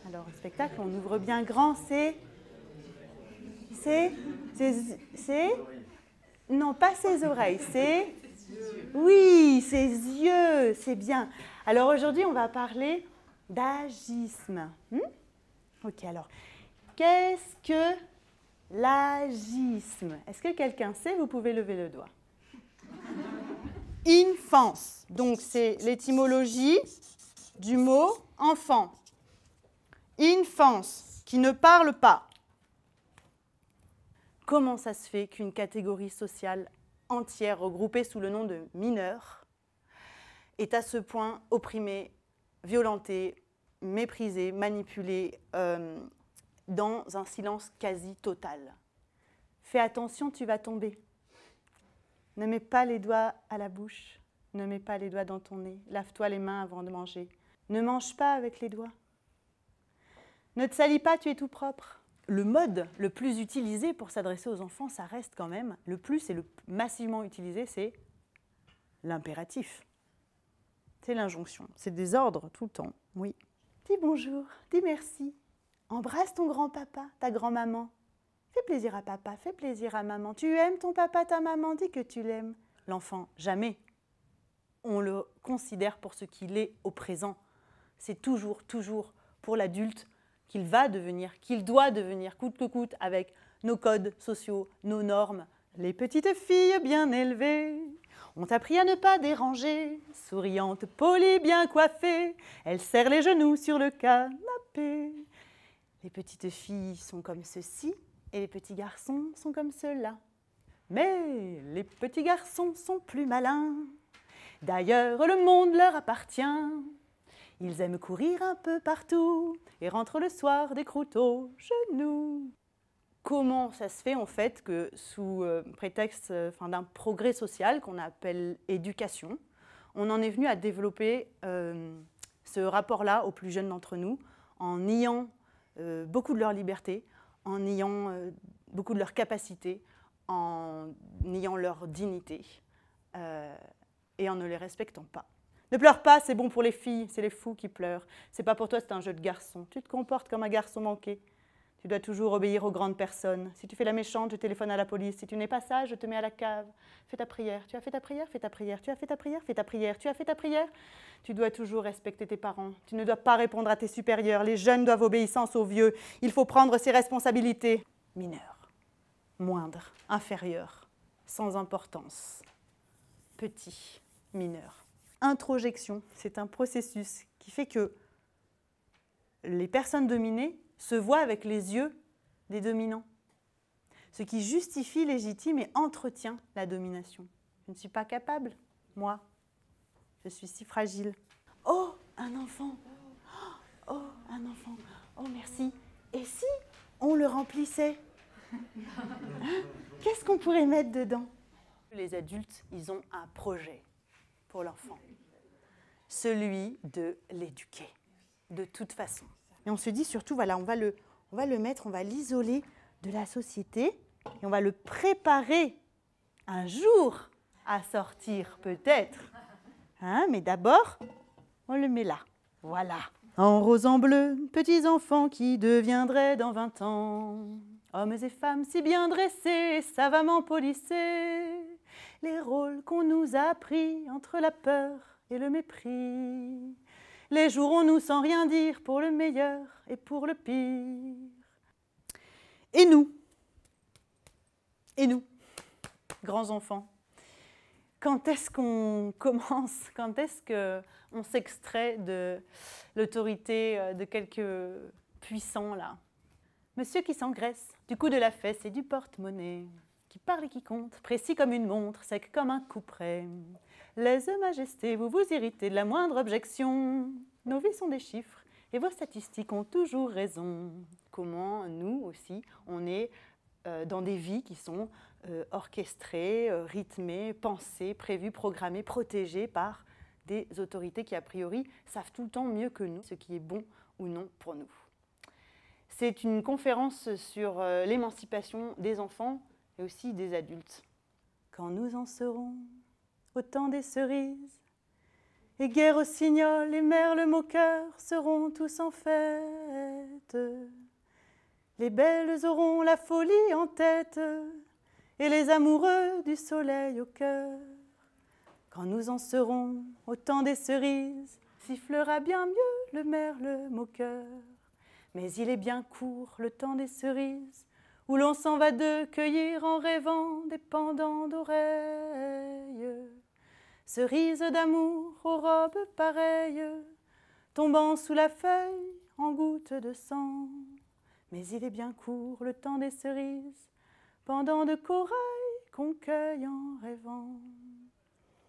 Alors, le spectacle, on ouvre bien grand, c'est... Non, pas ses oreilles, c'est... Oui, ses yeux, c'est bien. Alors aujourd'hui, on va parler d'agisme. Ok, alors, qu'est-ce que l'agisme? Est-ce que quelqu'un sait? Vous pouvez lever le doigt. Infance, donc c'est l'étymologie du mot enfant. Infance, qui ne parle pas. Comment ça se fait qu'une catégorie sociale entière regroupée sous le nom de mineurs est à ce point opprimée, violentée, méprisée, manipulée dans un silence quasi total? Fais attention, tu vas tomber. Ne mets pas les doigts à la bouche, ne mets pas les doigts dans ton nez, lave-toi les mains avant de manger. Ne mange pas avec les doigts. Ne te salis pas, tu es tout propre. Le mode le plus utilisé pour s'adresser aux enfants, ça reste quand même, le plus et le massivement utilisé, c'est l'impératif. C'est l'injonction, c'est des ordres tout le temps, oui. Dis bonjour, dis merci, embrasse ton grand-papa, ta grand-maman. Fais plaisir à papa, fais plaisir à maman. Tu aimes ton papa, ta maman, dis que tu l'aimes. L'enfant, jamais. On le considère pour ce qu'il est au présent. C'est toujours pour l'adulte qu'il va devenir, qu'il doit devenir, coûte que coûte, avec nos codes sociaux, nos normes. Les petites filles bien élevées ont appris à ne pas déranger, souriantes, polies, bien coiffées, elles serrent les genoux sur le canapé. Les petites filles sont comme ceci et les petits garçons sont comme cela. Mais les petits garçons sont plus malins. D'ailleurs, le monde leur appartient. Ils aiment courir un peu partout et rentrent le soir des croûtes aux genoux. Comment ça se fait en fait que sous prétexte d'un progrès social qu'on appelle éducation, on en est venu à développer ce rapport-là aux plus jeunes d'entre nous en niant beaucoup de leur liberté, en niant beaucoup de leur capacité, en niant leur dignité et en ne les respectant pas. Ne pleure pas, c'est bon pour les filles, c'est les fous qui pleurent. C'est pas pour toi, c'est un jeu de garçon. Tu te comportes comme un garçon manqué. Tu dois toujours obéir aux grandes personnes. Si tu fais la méchante, je téléphone à la police. Si tu n'es pas sage, je te mets à la cave. Fais ta prière. Tu as fait ta prière? Fais ta prière. Tu as fait ta prière? Fais ta prière. Tu as fait ta prière? Tu dois toujours respecter tes parents. Tu ne dois pas répondre à tes supérieurs. Les jeunes doivent obéissance aux vieux. Il faut prendre ses responsabilités. Mineur, moindre, inférieur, sans importance, petit, mineur. Introjection, c'est un processus qui fait que les personnes dominées se voient avec les yeux des dominants, ce qui justifie, légitime et entretient la domination. Je ne suis pas capable, moi, je suis si fragile. Oh, un enfant! Oh, un enfant! Oh, merci! Et si on le remplissait? Qu'est-ce qu'on pourrait mettre dedans? Les adultes, ils ont un projet pour l'enfant, celui de l'éduquer, de toute façon. Et on se dit surtout, voilà, on va le mettre, on va l'isoler de la société et on va le préparer un jour à sortir, peut-être. Hein, mais d'abord, on le met là. Voilà. En rose, en bleu, petits enfants qui deviendraient dans 20 ans. Hommes et femmes si bien dressés, savamment polissés. Les rôles qu'on nous a pris entre la peur et le mépris. Les jouerons-nous sans rien dire pour le meilleur et pour le pire. Et nous, grands enfants, quand est-ce qu'on commence, quand est-ce qu'on s'extrait de l'autorité de quelques puissants là? Monsieur qui s'engraisse du coup de la fesse et du porte-monnaie, qui parle et qui compte, précis comme une montre, sec comme un couperet. Lèse-majesté, vous vous irritez de la moindre objection. Nos vies sont des chiffres et vos statistiques ont toujours raison. Comment nous aussi, on est dans des vies qui sont orchestrées, rythmées, pensées, prévues, programmées, protégées par des autorités qui, a priori, savent tout le temps mieux que nous ce qui est bon ou non pour nous. C'est une conférence sur l'émancipation des enfants et aussi des adultes. Quand nous en serons au temps des cerises, et Guerre au Signol et Merle Moqueur seront tous en fête. fête. Les belles auront la folie en tête et les amoureux du soleil au cœur. Quand nous en serons au temps des cerises, sifflera bien mieux le merle moqueur. Mais il est bien court le temps des cerises, où l'on s'en va de cueillir en rêvant des pendants d'oreilles. Cerises d'amour aux robes pareilles, tombant sous la feuille en gouttes de sang. Mais il est bien court le temps des cerises, pendant de corail qu'on cueille en rêvant.